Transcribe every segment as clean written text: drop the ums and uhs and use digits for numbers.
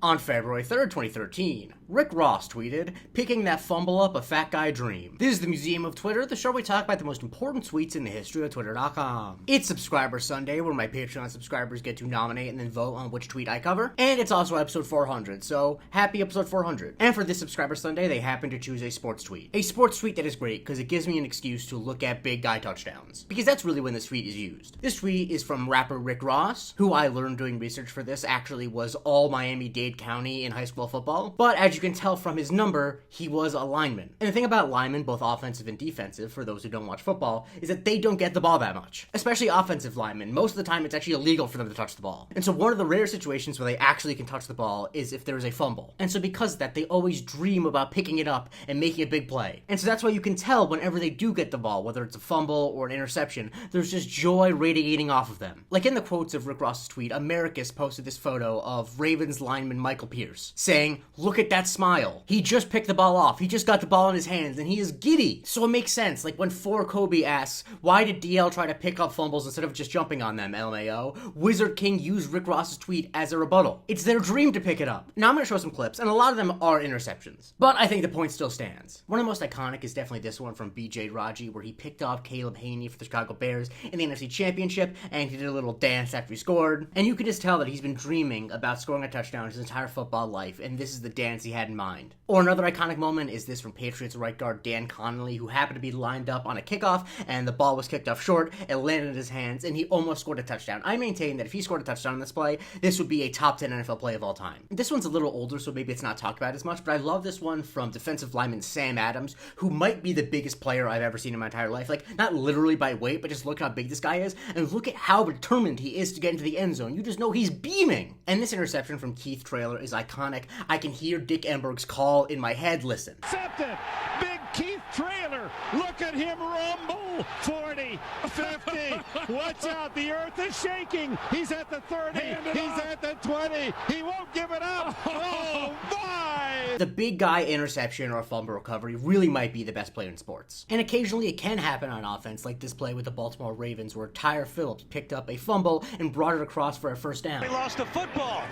On February 3rd, 2013, Rick Ross tweeted, "Picking that fumble up a fat guy dream." This is the Museum of Twitter, the show where we talk about the most important tweets in the history of Twitter.com. It's Subscriber Sunday, where my Patreon subscribers get to nominate and then vote on which tweet I cover. And it's also episode 400, so happy episode 400. And for this Subscriber Sunday, they happen to choose a sports tweet. A sports tweet that is great because it gives me an excuse to look at big guy touchdowns. Because that's really when this tweet is used. This tweet is from rapper Rick Ross, who I learned doing research for this actually was all Miami-Dade County in high school football, but as you can tell from his number, he was a lineman. And the thing about linemen, both offensive and defensive, for those who don't watch football, is that they don't get the ball that much. Especially offensive linemen. Most of the time, it's actually illegal for them to touch the ball. And so one of the rare situations where they actually can touch the ball is if there is a fumble. And so because of that, they always dream about picking it up and making a big play. And so that's why you can tell whenever they do get the ball, whether it's a fumble or an interception, there's just joy radiating off of them. Like in the quotes of Rick Ross's tweet, Americus posted this photo of Ravens lineman Michael Pierce, saying, "Look at that smile. He just picked the ball off. He just got the ball in his hands and he is giddy." So it makes sense. Like when Kobe asks, "Why did DL try to pick up fumbles instead of just jumping on them, LMAO?" Wizard King used Rick Ross's tweet as a rebuttal. It's their dream to pick it up. Now I'm going to show some clips, and a lot of them are interceptions. But I think the point still stands. One of the most iconic is definitely this one from BJ Raji, where he picked off Caleb Haney for the Chicago Bears in the NFC Championship, and he did a little dance after he scored. And you could just tell that he's been dreaming about scoring a touchdown his entire football life, and this is the dance he had in mind. Or another iconic moment is this from Patriots right guard Dan Connolly, who happened to be lined up on a kickoff, and the ball was kicked off short, it landed in his hands, and he almost scored a touchdown. I maintain that if he scored a touchdown on this play, this would be a top 10 NFL play of all time. This one's a little older, so maybe it's not talked about as much, but I love this one from defensive lineman Sam Adams, who might be the biggest player I've ever seen in my entire life. Like, not literally by weight, but just look how big this guy is, and look at how determined he is to get into the end zone. You just know he's beaming. And this interception from Keith Traylor is iconic. I can hear Dick Enberg's call in my head. Listen. Accepted. Big Keith Traylor. Look at him rumble. 40, 50. Watch out. The earth is shaking. He's at the 30. He's at the 20. He won't give it up. Oh, my. The big guy interception or fumble recovery really might be the best player in sports. And occasionally it can happen on offense, like this play with the Baltimore Ravens where Tyre Phillips picked up a fumble and brought it across for a first down. They lost a football,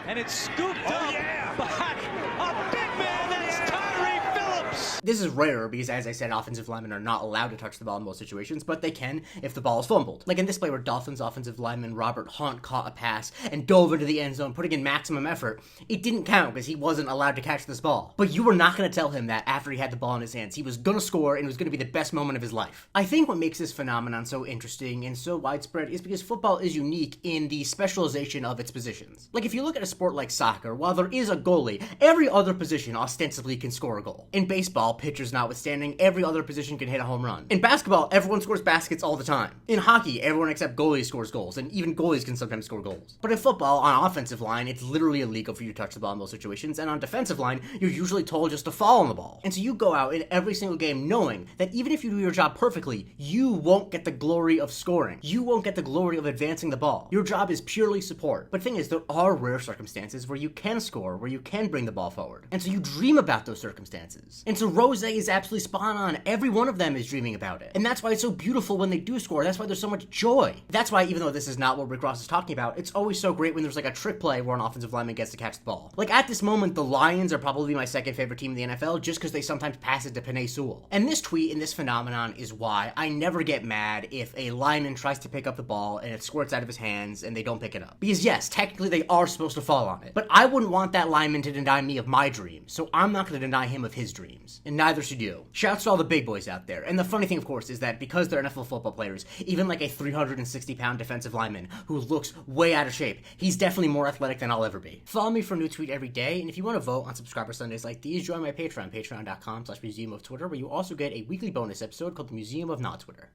and it's scooped up by a big man. That's Tyre Phillips. This is rare because, as I said, offensive linemen are not allowed to touch the ball in most situations, but they can if the ball is fumbled. Like in this play where Dolphins offensive lineman Robert Hunt caught a pass and dove into the end zone, putting in maximum effort. It didn't count because he wasn't allowed to catch this ball. But you were not going to tell him that after he had the ball in his hands. He was going to score and it was going to be the best moment of his life. I think what makes this phenomenon so interesting and so widespread is because football is unique in the specialization of its positions. Like if you look at a sport like soccer, while there is a goalie, every other position ostensibly can score a goal. In baseball, pitchers notwithstanding, every other position can hit a home run. In basketball, everyone scores baskets all the time. In hockey, everyone except goalies scores goals, and even goalies can sometimes score goals. But in football, on offensive line, it's literally illegal for you to touch the ball in those situations, and on defensive line, you're usually told just to fall on the ball. And so you go out in every single game knowing that even if you do your job perfectly, you won't get the glory of scoring. You won't get the glory of advancing the ball. Your job is purely support. But the thing is, there are rare circumstances where you can score, where you can bring the ball forward. And so you dream about those circumstances. And so Rozay is absolutely spot on. Every one of them is dreaming about it. And that's why it's so beautiful when they do score. That's why there's so much joy. That's why, even though this is not what Rick Ross is talking about, it's always so great when there's like a trick play where an offensive lineman gets to catch the ball. Like at this moment, the Lions are probably my second favorite team in the NFL just because they sometimes pass it to Penei Sewell. And this tweet and this phenomenon is why I never get mad if a lineman tries to pick up the ball and it squirts out of his hands and they don't pick it up. Because yes, technically they are supposed to fall on it. But I wouldn't want that lineman to deny me of my dreams, so I'm not going to deny him of his dreams. And neither should you. Shouts to all the big boys out there. And the funny thing, of course, is that because they're NFL football players, even like a 360-pound defensive lineman who looks way out of shape, he's definitely more athletic than I'll ever be. Follow me for a new tweet every day, and if you want to vote on Subscriber Sundays like these, join my Patreon, patreon.com/Museum of Twitter, where you also get a weekly bonus episode called the Museum of Not Twitter.